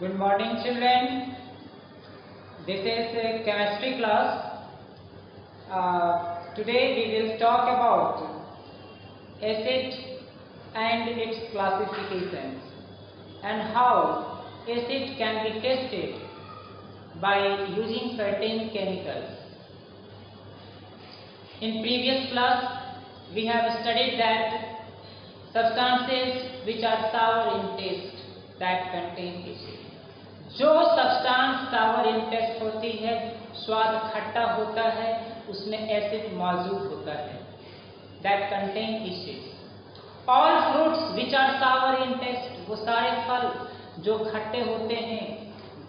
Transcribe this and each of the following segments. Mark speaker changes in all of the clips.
Speaker 1: Good morning, children. This is a chemistry class. Today we will talk about acid and its classifications and how acid can be tested by using certain chemicals. In previous class, we have studied that substances which are sour in taste that contain acid. जो substance Sawar in test होती है, स्वाद खट्टा होता है, उसमें acid मौजूद होता है, that contain acid. All fruits which are sour in taste, वो सारे फल जो खट्टे होते हैं,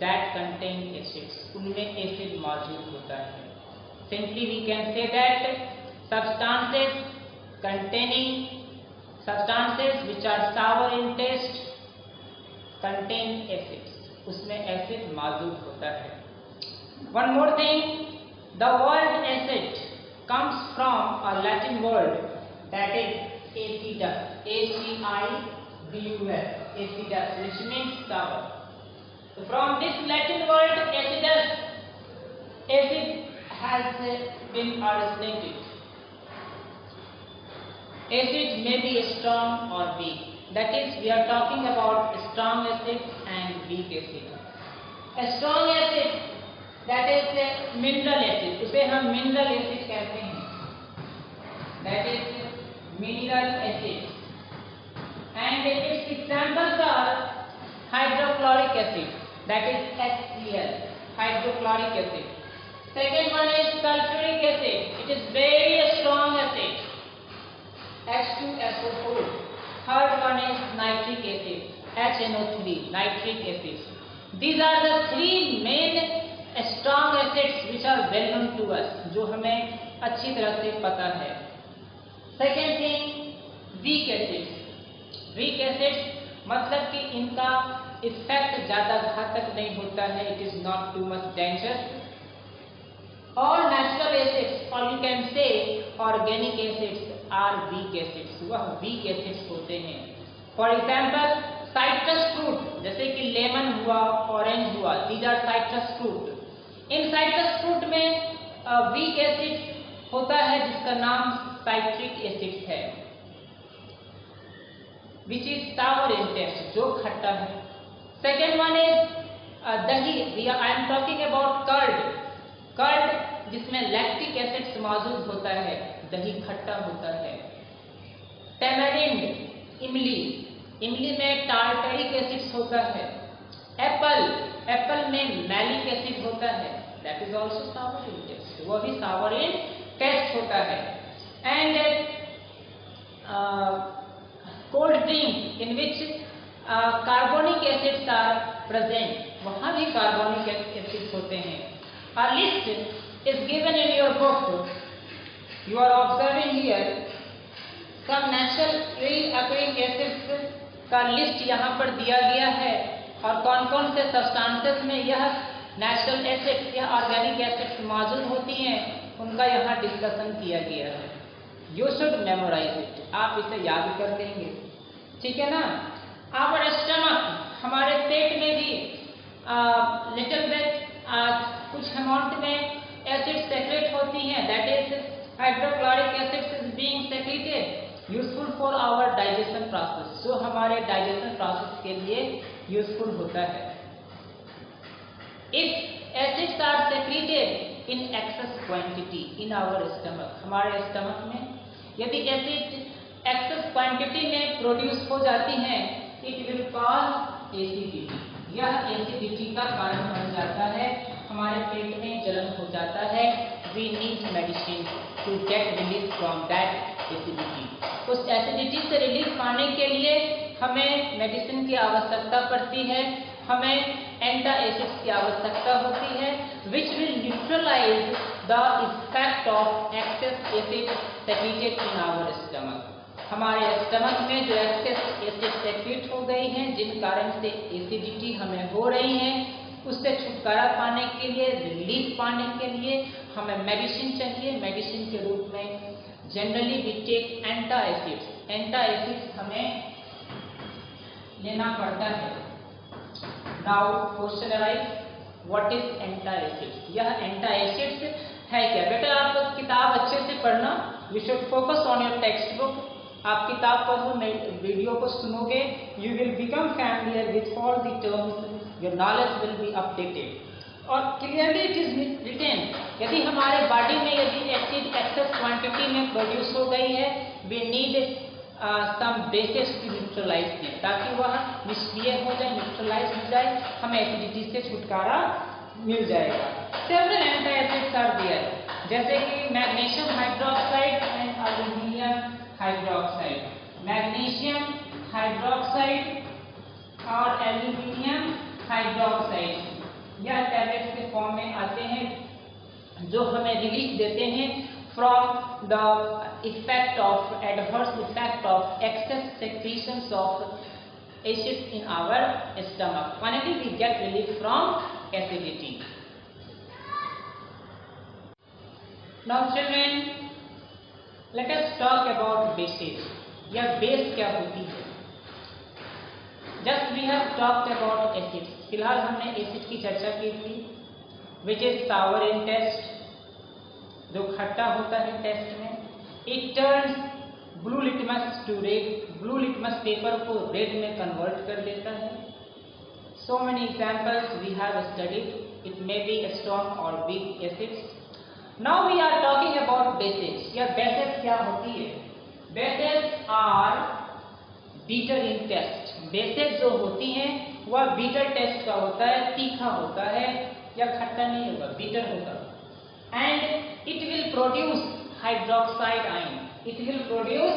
Speaker 1: दैट कंटेन एसिड्स, उनमें एसिड मौजूद होता है। Simply we can say that substances which are sour in taste contain acids, उसमें एसिड मौजूद होता है। One more thing, the word acid comes from a Latin word that is acidus, A-C-I-D-U-S, acidus, which means sour. So from this Latin word acidus, acid has been originated. Acid may be strong or weak. That is, we are talking about strong acid and weak acid. A strong acid, that is mineral acid, उसे हम mineral acid कहते हैं. That is mineral acid. And its examples are hydrochloric acid, that is HCl, hydrochloric acid. Second one is sulfuric acid. It is very strong acid, H2SO4. Third one is nitric acid, HNO3, nitric acid. These are the three main strong acids which are well known to us, जो हमें अच्छी तरह से पता है. Second thing, weak acids. Weak acids मतलब कि इनका इफेक्ट ज़्यादा घातक नहीं होता है, it is not too much dangerous. All natural acids, or you can say organic acids, are weak acids. वह weak acids होते हैं. For example, citrus fruit, जैसे कि लेमन हुआ, ऑरेंज हुआ, these are citrus fruit. In citrus fruit में weak acid होता है जिसका नाम citric acid है, which is sour in taste, जो खट्टा है. Second one is दही. I am talking about curd. Curd जिसमें लैक्टिक एसिड्स मौजूद होता है, दही खट्टा होता है. टेमरिंड, इमली, इमली में टार्टरिक एसिड्स होता है. एप्पल में मैलिक एसिड होता है, that is also sour in taste, वो भी सावर इन टेस्ट होता है. And cold drink in which carbonic acids are present, वहाँ भी कार्बोनिक एसिड्स होते हैं. A list is given in your book. You are observing here some naturally occurring acids का list यहाँ पर दिया गया है, और कौन कौन से सब्सटेंसेस में यह नेचुरल एसिड्स या ऑर्गेनिक एसिड्स मौजूद होती हैं, उनका यहाँ डिस्कशन किया गया है. यू शुड मेमोराइज इट, आप इसे याद कर लेंगे, ठीक है ना. आवर स्टमक, हमारे पेट में भी लिटिल बिट कुछ अमाउंट में एसिड सेक्रेट होती हैं, that is hydrochloric acids is being secreted, useful for our digestion process, जो हमारे डाइजेशन प्रोसेस के लिए यूजफुल होता है. If acids are secreted in excess quantity in our stomach, हमारे स्टमक में यदि एसिड एक्सेस क्वांटिटी में प्रोड्यूस हो जाती हैं, इट विल कॉज एसिडिटी, यह एसिडिटी का कारण बन जाता है, हमारे पेट में जलन हो जाता है. We need medicine to get relief from that acidity. उस एसिडिटी से रिलीफ पाने के लिए हमें मेडिसिन की आवश्यकता पड़ती है, हमें एंटा एसिड्स की आवश्यकता होती है, which will neutralise the effect of excess acid secreted in our stomach. हमारे स्टमक में जो एक्सेस एसिड सेक्रेट हो गई हैं, जिन कारण से एसिडिटी हमें हो रही है, उससे छुटकारा पाने के लिए, रिलीफ पाने के लिए हमें मेडिसिन चाहिए. मेडिसिन के रूप में generally we take antacids. Antacids हमें लेना पड़ता है. Now question arise, what is antacids? यह एंटाएसिड्स है क्या? बेटा आप किताब अच्छे से पढ़ना, you should focus on your text book. आप किताब पढ़ो, वीडियो को सुनोगे, you will become familiar with all the terms, your knowledge will be updated. और क्लियरली इट इज रिटेन, यदि हमारे बॉडी में यदि एसिड एक्सेस क्वांटिटी में प्रोड्यूस हो गई है, we need some bases to neutralize them, ताकि वह निष्क्रिय हो जाए, न्यूट्रलाइज हो जाए, हमें एसिडिटी से छुटकारा मिल जाएगा। सेवरल एंटाएसिड्स आर देयर, जैसे कि magnesium hydroxide and aluminium hydroxide. Magnesium hydroxide और एल्यूमिनियम हाइड्रोक्साइड यह टैबलेट्स के फॉर्म में आते हैं, जो हमें रिलीफ देते हैं from the effect of adverse effect of excess secretions of acids in our stomach. Finally we get relief from acidity. Now children, let us talk about bases. यह बेस क्या होती है? Just we have talked about acids. फिलहाल हमने acid की चर्चा की थी, which is sour in test, जो खट्टा होता है टेस्ट में। It turns blue litmus to red, blue litmus paper को रेड में कन्वर्ट कर देता है। So many examples we have studied, it may be strong और weak acids. Now we are talking about bases. यह बेसिस क्या होती है? Bases are bitter in taste. Bases जो होती हैं वह बीटर टेस्ट का होता है, तीखा होता है या खट्टा नहीं होगा, बीटर होगा। And it will produce hydroxide ion, it will produce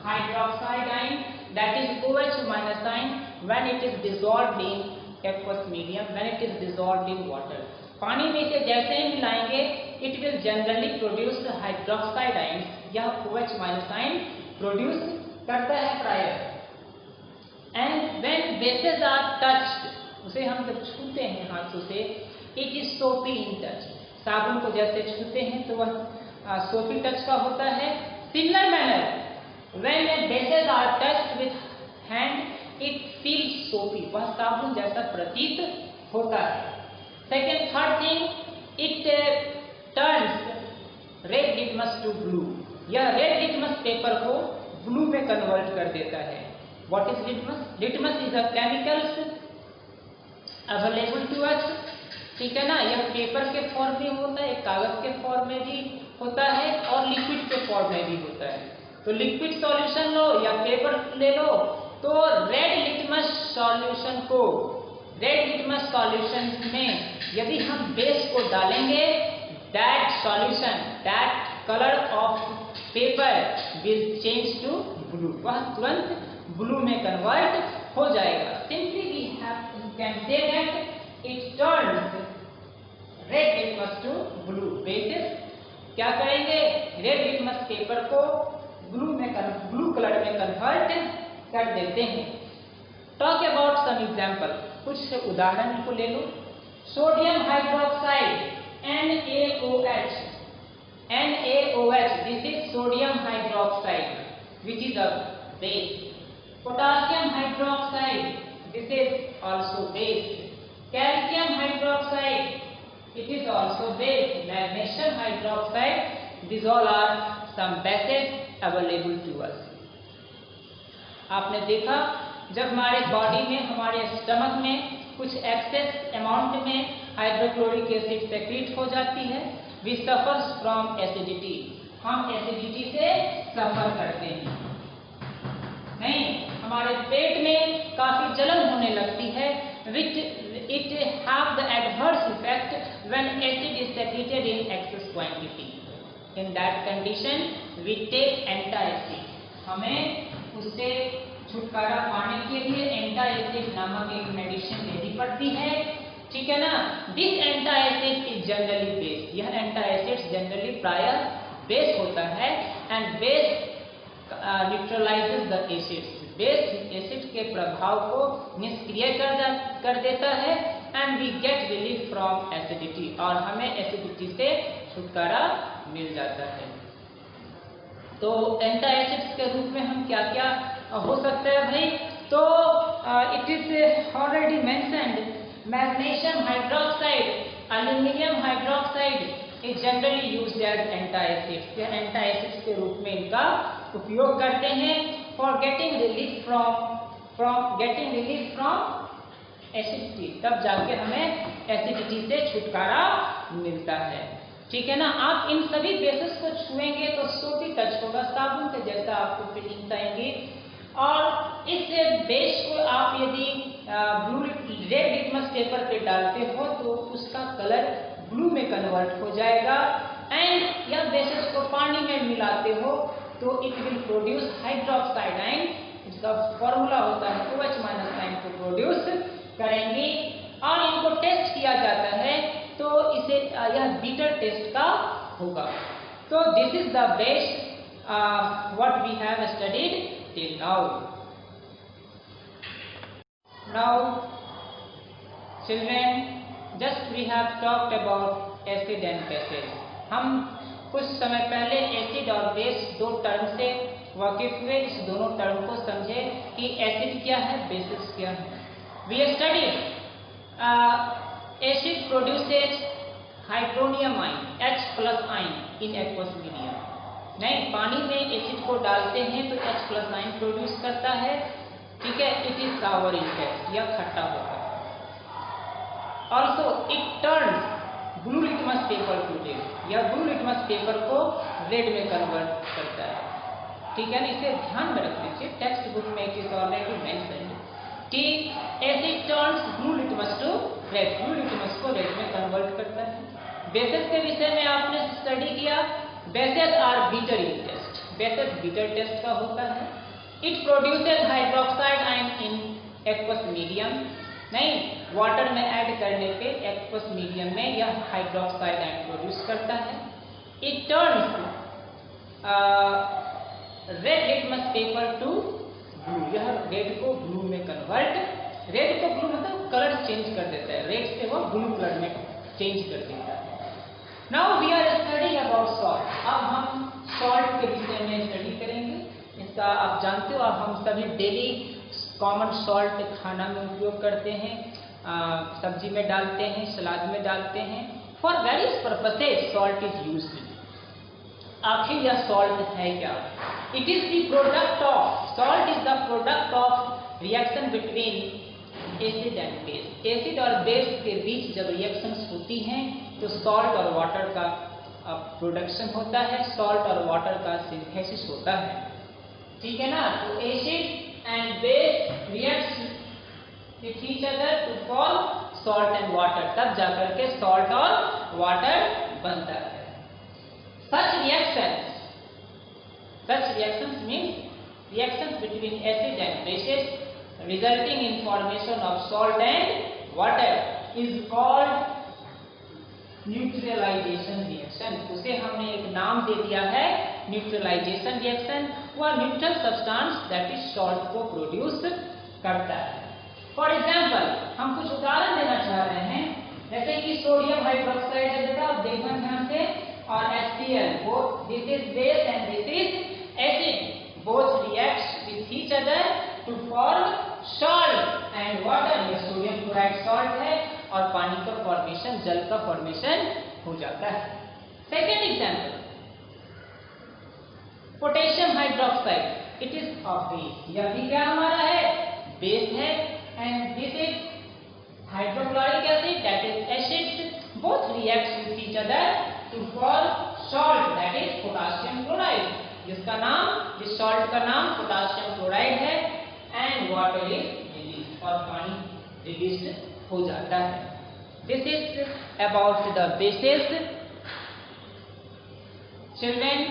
Speaker 1: hydroxide ion that is OH minus ion when it is dissolved in aqueous medium, when it is dissolved in water. पानी में से जैसे ही मिलाएंगे it will generally produce hydroxide ion, यह OH minus ion produce करता है प्रायर। And when bases are touched, उसे हम जब छूते हैं हाथों से, इट इज सोपी इन टच। साबुन को जैसे छूते हैं तो वह सोपी टच का होता है। Similar manner when bases are touched with hand it feels soapy, वह साबुन जैसा प्रतीत होता है। Second third thing, it turns red litmus to blue, यह रेड लिटमस पेपर को ब्लू में कन्वर्ट कर देता है। What is litmus? Litmus is a chemicals available to us, ठीक है ना। यह पेपर के फॉर्म में होता है, कागज के फॉर्म में भी होता है और लिक्विड के फॉर्म में भी होता है। तो लिक्विड सॉल्यूशन लो या पेपर ले लो, तो रेड लिटमस सॉल्यूशन को, रेड लिटमस सॉल्यूशन में यदि हम बेस को डालेंगे, that solution, that colour of paper will change to blue, वह तुरंत ब्लू में कन्वर्ट हो जाएगा। Simply we can say that it turns red litmus to blue. Bases क्या करेंगे? रेड लिटमस पेपर को ब्लू कलर में कन्वर्ट कर देते हैं। टॉक अबाउट सम एग्जाम्पल, कुछ उदाहरण को ले लो। Sodium hydroxide NaOH, this is sodium hydroxide which is a base. Potassium hydroxide, this is also base. Calcium hydroxide, it is also base. Magnesium hydroxide, these all are some bases available to us. आपने देखा जब हमारे body में, हमारे stomach में कुछ excess amount में hydrochloric acid secret हो जाती है, वी सफर्स फ्रॉम एसिडिटी, हम एसिडिटी से सफर करते हैं। नहीं, हमारे पेट में काफी जलन होने लगती है, which it have the adverse effect when acid is secreted in excess quantity. In that condition, we take antacid. हमें उससे छुटकारा पाने के लिए एंटाएसिड नामक एक मेडिसिन लेनी पड़ती है, ठीक है ना। This antacid is generally base, यह एंटाएसिड जनरली प्रायः बेस होता है। And base neutralizes the acids, base acid के प्रभाव को निष्क्रिय कर देता है। And we get relief from acidity, और हमें एसिडिटी से छुटकारा मिल जाता है। तो एंटाएसिड्स के रूप में हम क्या क्या हो सकता है भाई? तो it is already mentioned magnesium hydroxide, aluminum hydroxide is generally used as antacids. ये antacids के रूप में इनका उपयोग करते हैं for getting relief from acidity. तब जाके हमें एसिडिटी से छुटकारा मिलता है। ठीक है ना। आप इन सभी बेसिस को छुएंगे तो सोपी टच होगा, साबुन के जैसा आपको फीलिंग्स आएंगी। और इस बेस को आप यदि रेड लिटमस पेपर पे डालते हो तो उसका कलर ब्लू में कन्वर्ट हो जाएगा। एंड या बेसिस को पानी में मिलाते हो तो it will produce hydroxide ion. इसका फॉर्मूला होता है OH- आयन को प्रोड्यूस करेंगे। और इनको टेस्ट किया जाता है तो इसे यह बीटर टेस्ट का होगा। तो this is the base what we have studied till now. Children, just we have talked about acid and bases. हम कुछ समय पहले एसिड और बेस दो टर्म से वाकिफ हुए। इस दोनों टर्म को समझे कि एसिड क्या है, बेसिस क्या है। We studied acid produces hydronium ion H+ ion in aqueous medium। नहीं, पानी में एसिड को डालते हैं तो H+ आयन प्रोड्यूस करता है। ठीक है, it is sour in taste, यह खट्टा होता है। Also it turns blue litmus paper to red, यह ब्लू लिटमस पेपर को रेड में कन्वर्ट करता है। ठीक है ना, इसे ध्यान में रख लीजिए, टेक्स्ट बुक में इट इज ऑलरेडी मेंशन्ड कि acid turns blue litmus to red, blue litmus को रेड में कन्वर्ट करता है। बेसिस के विषय में आपने स्टडी किया। Bases are bitter in taste, bases bitter taste का होता है। It produces hydroxide ion in aqueous medium. नहीं, वाटर में ऐड करने पे एक्वस मीडियम में यह हाइड्रोक्साइड आयन प्रोड्यूस करता है। It turns red litmus paper to blue, यह रेड को ब्लू में कन्वर्ट, रेड को ब्लू मतलब कलर चेंज कर देता है, रेड से वो ब्लू कलर में चेंज कर देता है। Now we are studying about salt. अब हम सॉल्ट के विषय में स्टडी करेंगे। इसका आप जानते हो, अब हम सभी डेली कॉमन सॉल्ट खाना में उपयोग करते हैं, सब्जी में डालते हैं, सलाद में डालते हैं। For various purposes salt is used. आखिर यह सॉल्ट है क्या? It is the product of, salt is the product of reaction between acid and base. Acid और बेस के बीच जब रिएक्शंस होती हैं तो सॉल्ट और वाटर का प्रोडक्शन होता है, सॉल्ट और वाटर का सिंथेसिस होता है। ठीक है ना। तो acid and base reacts with each other to form salt and water, तब जाकर के सॉल्ट और वाटर बनता है। Such reactions means reactions between acid and bases resulting in formation of salt and water is called neutralization reaction। उसे हमने एक नाम दे दिया है न्यूट्रलाइजेशन रिएक्शन। वह neutral substance that is salt को प्रोड्यूस करता है। फॉर एग्जाम्पल, हम कुछ उदाहरण देना चाह रहे हैं, जैसे कि सोडियम हाइड्रोक्साइड है बेटा, आप देखना ध्यान से, और HCl, both this is base and this is acid, both reacts with each other to form salt and water। ये सोडियम क्लोराइड सॉल्ट है और पानी का फॉर्मेशन, जल का फॉर्मेशन हो जाता है। Second example, potassium hydroxide, it is a base. यह भी क्या हमारा है? बेस है। And this is hydrochloric acid that is acid, both reacts with each other to form salt that is potassium chloride, जिसका नाम, जिस सॉल्ट का नाम पोटासियम क्लोराइड है। एंड वाटर इज रिलीज, और पानी रिलीज हो जाता है। This is about the basis. Children,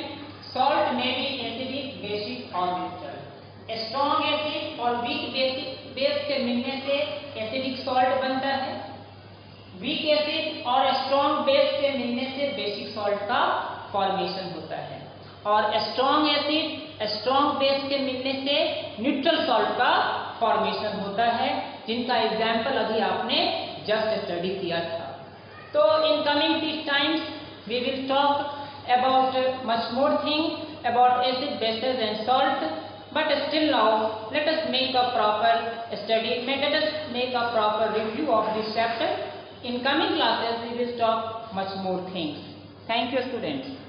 Speaker 1: salt में भी एसिडिक, बेसिक और न्यूट्रल। स्ट्रॉन्ग एसिड और वीक बेस के मिलने से एसिडिक सॉल्ट बनता है। वीक एसिड और स्ट्रॉन्ग बेस के मिलने से बेसिक सॉल्ट का फॉर्मेशन होता है। और स्ट्रॉन्ग एसिड स्ट्रॉन्ग बेस के मिलने से न्यूट्रल सॉल्ट का फॉर्मेशन होता है, जिनका एग्जाम्पल अभी आपने जस्ट स्टडी किया था। तो in coming this times we will talk about much more thing about acid, bases and salt. But still now, let us make a proper study, let us make a proper review of this chapter. In coming classes, we will talk much more things. Thank you, students.